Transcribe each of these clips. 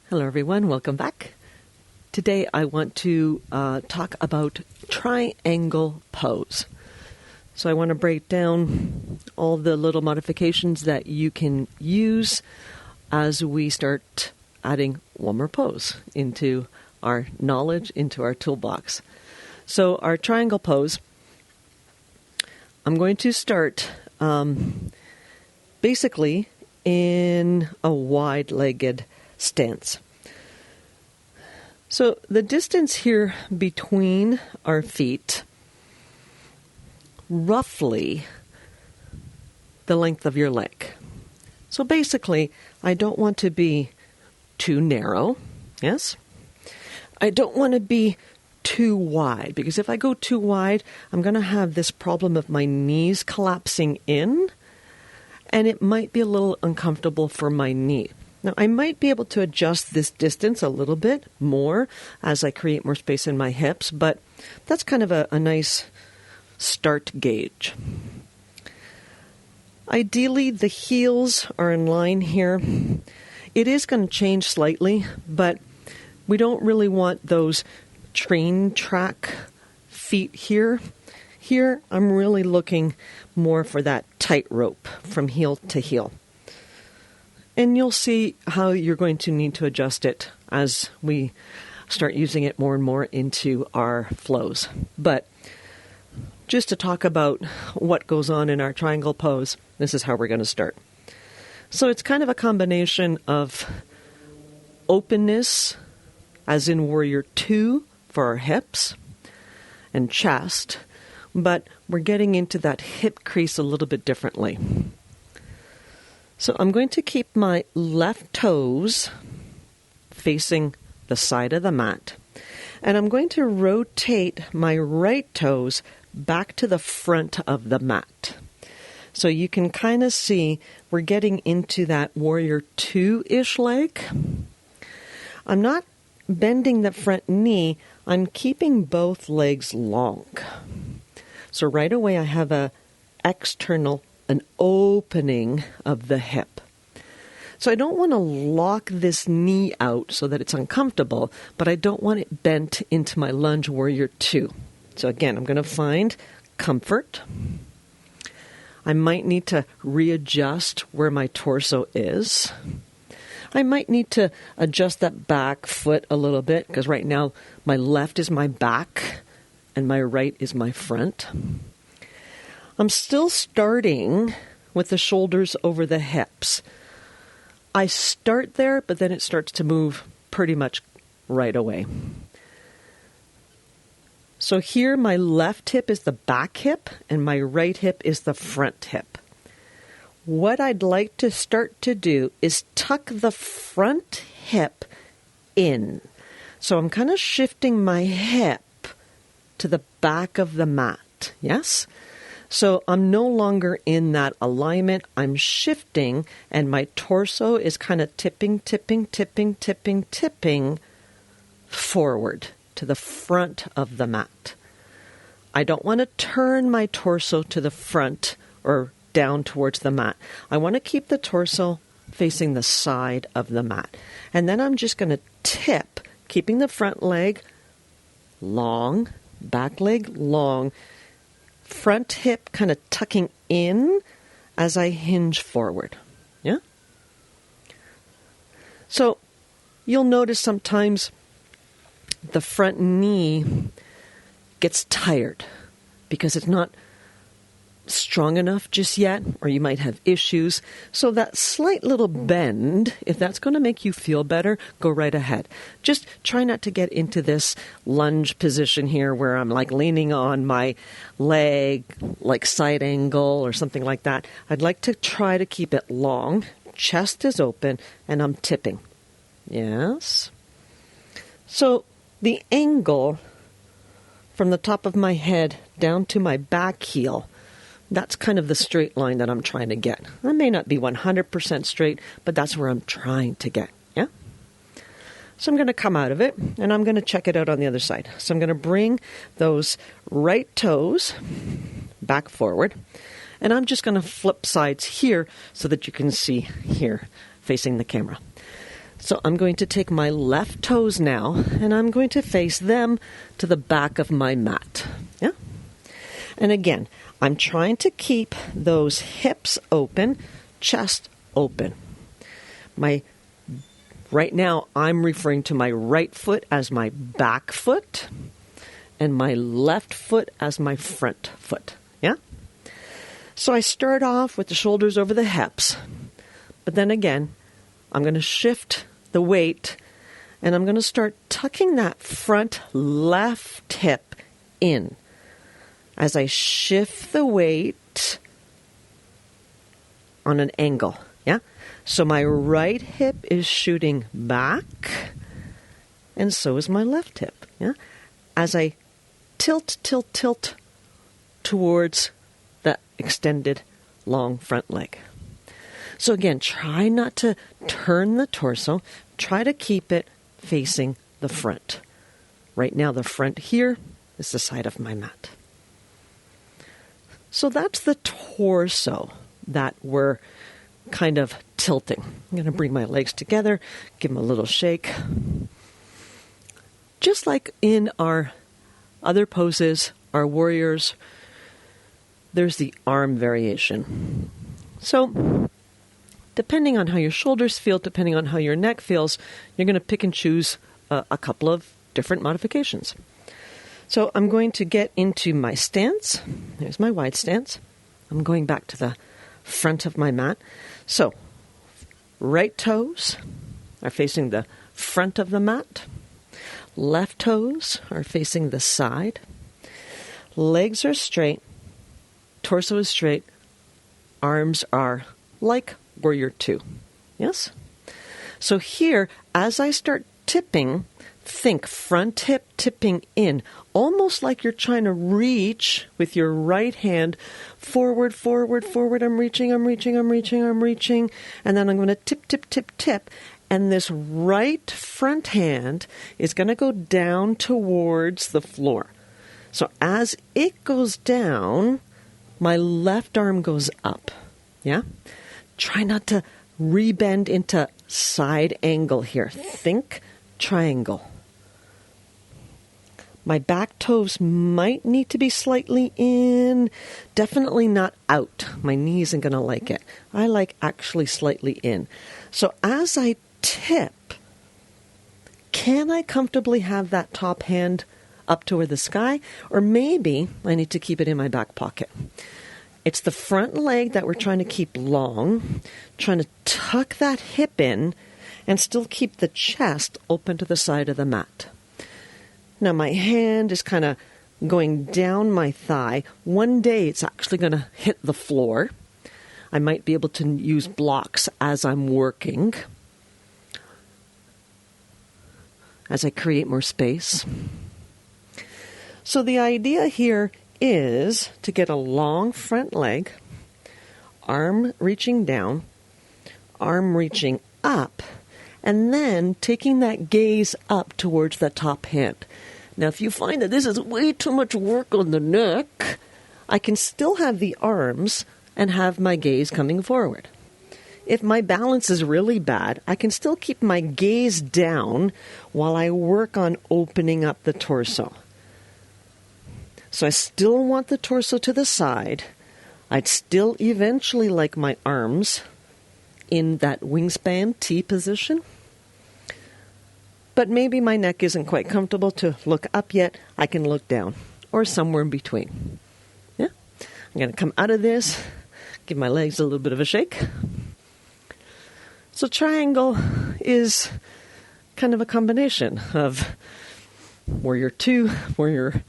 Hello everyone, welcome back. Today I want to talk about triangle pose. So I want to break down all the little modifications that you can use as we start adding one more pose into our knowledge, into our toolbox. So our triangle pose, I'm going to start basically in a wide-legged stance. So the distance here between our feet, roughly the length of your leg. So basically, I don't want to be too narrow, yes? I don't want to be too wide, because if I go too wide, I'm going to have this problem of my knees collapsing in, and it might be a little uncomfortable for my knee. Now, I might be able to adjust this distance a little bit more as I create more space in my hips, but that's kind of a nice start gauge. Ideally, the heels are in line here. It is going to change slightly, but we don't really want those train track feet here. Here, I'm really looking more for that tightrope from heel to heel. And you'll see how you're going to need to adjust it as we start using it more and more into our flows. But just to talk about what goes on in our triangle pose, this is how we're going to start. So it's kind of a combination of openness, as in warrior two for our hips and chest, but we're getting into that hip crease a little bit differently. So I'm going to keep my left toes facing the side of the mat. And I'm going to rotate my right toes back to the front of the mat. So you can kind of see we're getting into that warrior two-ish leg. I'm not bending the front knee. I'm keeping both legs long. So right away I have an opening of the hip. So I don't want to lock this knee out so that it's uncomfortable, but I don't want it bent into my lunge warrior two. So again, I'm going to find comfort. I might need to readjust where my torso is. I might need to adjust that back foot a little bit, because right now my left is my back and my right is my front. I'm still starting with the shoulders over the hips. I start there, but then it starts to move pretty much right away. So here my left hip is the back hip and my right hip is the front hip. What I'd like to start to do is tuck the front hip in. So I'm kind of shifting my hip to the back of the mat, yes? So I'm no longer in that alignment. I'm shifting, and my torso is kind of tipping forward to the front of the mat. I don't want to turn my torso to the front or down towards the mat. I want to keep the torso facing the side of the mat. And then I'm just going to tip, keeping the front leg long, back leg long, front hip kind of tucking in as I hinge forward. Yeah? So you'll notice sometimes the front knee gets tired because it's not strong enough just yet, or you might have issues. So that slight little bend, if that's going to make you feel better, go right ahead. Just try not to get into this lunge position here where I'm like leaning on my leg, like side angle or something like that. I'd like to try to keep it long, chest is open, and I'm tipping. Yes. So the angle from the top of my head down to my back heel, that's kind of the straight line that I'm trying to get. I may not be 100% straight, but that's where I'm trying to get. Yeah? So I'm going to come out of it, and I'm going to check it out on the other side. So I'm going to bring those right toes back forward, and I'm just going to flip sides here so that you can see here facing the camera. So I'm going to take my left toes now, and I'm going to face them to the back of my mat. Yeah? And again, I'm trying to keep those hips open, chest open. Right now, I'm referring to my right foot as my back foot and my left foot as my front foot. Yeah? So I start off with the shoulders over the hips, but then again, I'm going to shift the weight and I'm going to start tucking that front left hip in as I shift the weight on an angle. Yeah? So my right hip is shooting back and so is my left hip. Yeah? As I tilt towards that extended long front leg. So again, try not to turn the torso. Try to keep it facing the front. Right now, the front here is the side of my mat. So that's the torso that we're kind of tilting. I'm going to bring my legs together, give them a little shake. Just like in our other poses, our warriors, there's the arm variation. So depending on how your shoulders feel, depending on how your neck feels, you're going to pick and choose a couple of different modifications. So I'm going to get into my stance. There's my wide stance. I'm going back to the front of my mat. So right toes are facing the front of the mat. Left toes are facing the side. Legs are straight. Torso is straight. Arms are like Warrior 2. Yes? So here, as I start tipping, think front hip tipping in, almost like you're trying to reach with your right hand forward. I'm reaching. And then I'm going to tip. And this right front hand is going to go down towards the floor. So as it goes down, my left arm goes up. Yeah? Try not to rebend into side angle here. Think triangle. My back toes might need to be slightly in. Definitely not out. My knee isn't going to like it. I like actually slightly in. So as I tip, can I comfortably have that top hand up toward the sky? Or maybe I need to keep it in my back pocket. It's the front leg that we're trying to keep long, trying to tuck that hip in and still keep the chest open to the side of the mat. Now my hand is kind of going down my thigh. One day it's actually going to hit the floor. I might be able to use blocks as I'm working, as I create more space. So the idea here is to get a long front leg, arm reaching down, arm reaching up, and then taking that gaze up towards the top hand. Now, if you find that this is way too much work on the neck, I can still have the arms and have my gaze coming forward. If my balance is really bad, I can still keep my gaze down while I work on opening up the torso. So I still want the torso to the side. I'd still eventually like my arms in that wingspan T position. But maybe my neck isn't quite comfortable to look up yet. I can look down or somewhere in between. Yeah? I'm going to come out of this, give my legs a little bit of a shake. So triangle is kind of a combination of Warrior 2, Warrior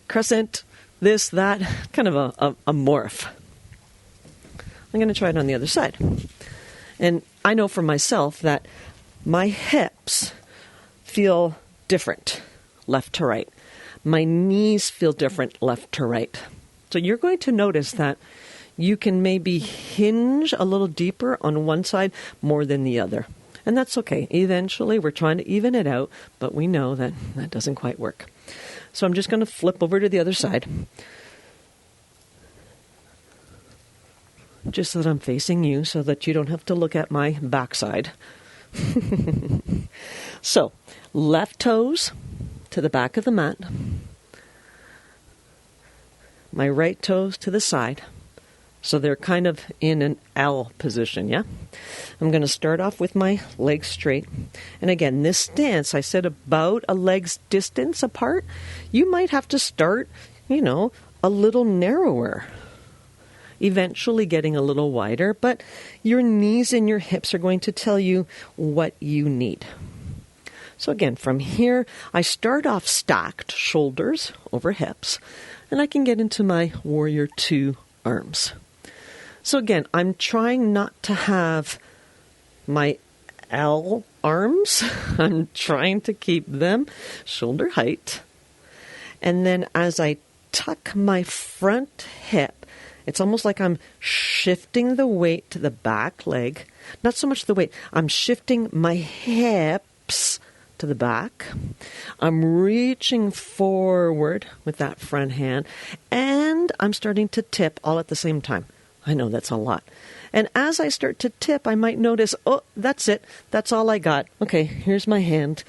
Crescent, this, that, kind of a morph. I'm going to try it on the other side. And I know for myself that my hips feel different left to right. My knees feel different left to right. So you're going to notice that you can maybe hinge a little deeper on one side more than the other. And that's okay. Eventually, we're trying to even it out, but we know that that doesn't quite work. So I'm just going to flip over to the other side, just so that I'm facing you so that you don't have to look at my backside So, left toes to the back of the mat. My right toes to the side. So they're kind of in an L position, yeah? I'm going to start off with my legs straight. And again, this stance, I said about a leg's distance apart. You might have to start, a little narrower. Eventually getting a little wider, but your knees and your hips are going to tell you what you need. So again, from here, I start off stacked, shoulders over hips, and I can get into my warrior two arms. So again, I'm trying not to have my L arms. I'm trying to keep them shoulder height. And then as I tuck my front hip, it's almost like I'm shifting the weight to the back leg. Not so much the weight. I'm shifting my hips to the back. I'm reaching forward with that front hand. And I'm starting to tip all at the same time. I know that's a lot. And as I start to tip, I might notice, oh, that's it. That's all I got. Okay, here's my hand.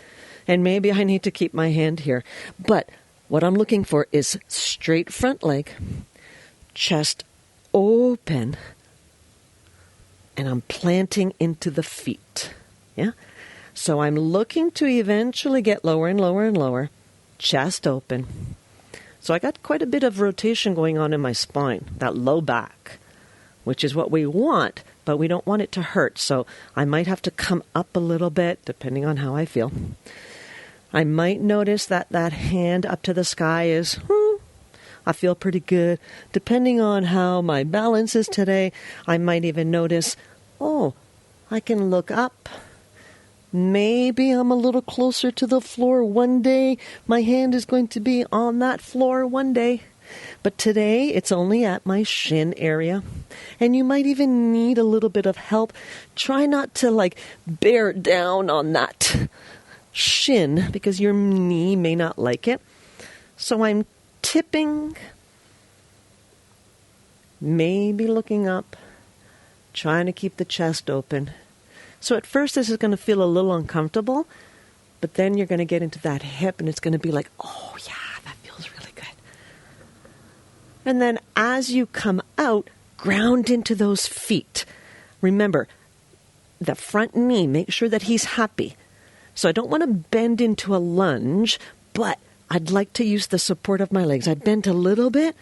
And maybe I need to keep my hand here. But what I'm looking for is straight front leg, chest open, and I'm planting into the feet. Yeah? So I'm looking to eventually get lower and lower and lower, chest open. So I got quite a bit of rotation going on in my spine, that low back, which is what we want, but we don't want it to hurt. So I might have to come up a little bit, depending on how I feel. I might notice that hand up to the sky is, I feel pretty good. Depending on how my balance is today, I might even notice, I can look up. Maybe I'm a little closer to the floor one day. My hand is going to be on that floor one day. But today, it's only at my shin area. And you might even need a little bit of help. Try not to bear down on that shin because your knee may not like it. So I'm tipping, maybe looking up, trying to keep the chest open. So at first this is going to feel a little uncomfortable, but then you're going to get into that hip and it's going to be like, oh yeah, that feels really good. And then as you come out, ground into those feet. Remember, the front knee, make sure that he's happy. So I don't want to bend into a lunge, but I'd like to use the support of my legs. I bend a little bit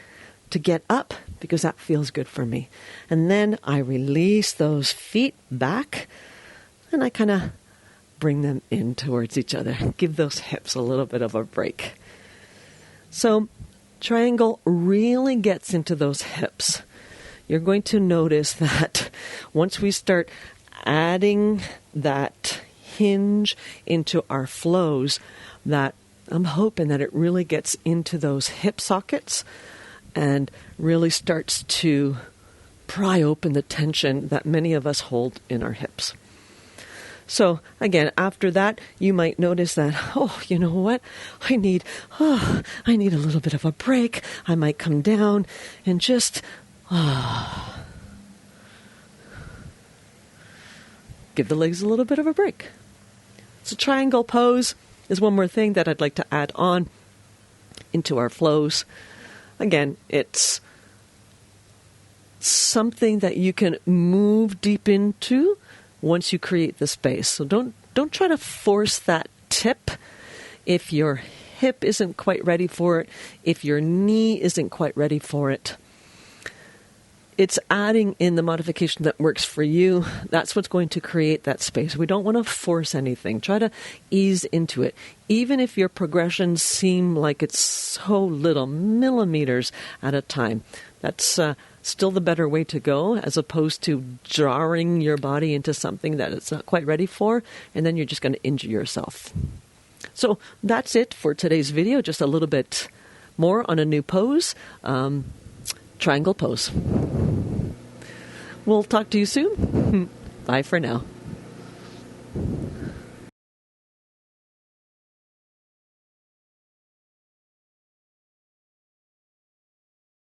to get up because that feels good for me. And then I release those feet back and I kind of bring them in towards each other. Give those hips a little bit of a break. So triangle really gets into those hips. You're going to notice that once we start adding that hinge into our flows, that I'm hoping that it really gets into those hip sockets and really starts to pry open the tension that many of us hold in our hips. So again, after that, you might notice that, you know what? I need a little bit of a break. I might come down and just give the legs a little bit of a break. So triangle pose is one more thing that I'd like to add on into our flows. Again, it's something that you can move deep into once you create the space. So don't try to force that tip if your hip isn't quite ready for it, if your knee isn't quite ready for it. It's adding in the modification that works for you. That's what's going to create that space. We don't want to force anything. Try to ease into it. Even if your progressions seem like it's so little, millimeters at a time, that's still the better way to go, as opposed to jarring your body into something that it's not quite ready for, and then you're just going to injure yourself. So that's it for today's video. Just a little bit more on a new pose. Triangle pose. We'll talk to you soon. Bye for now.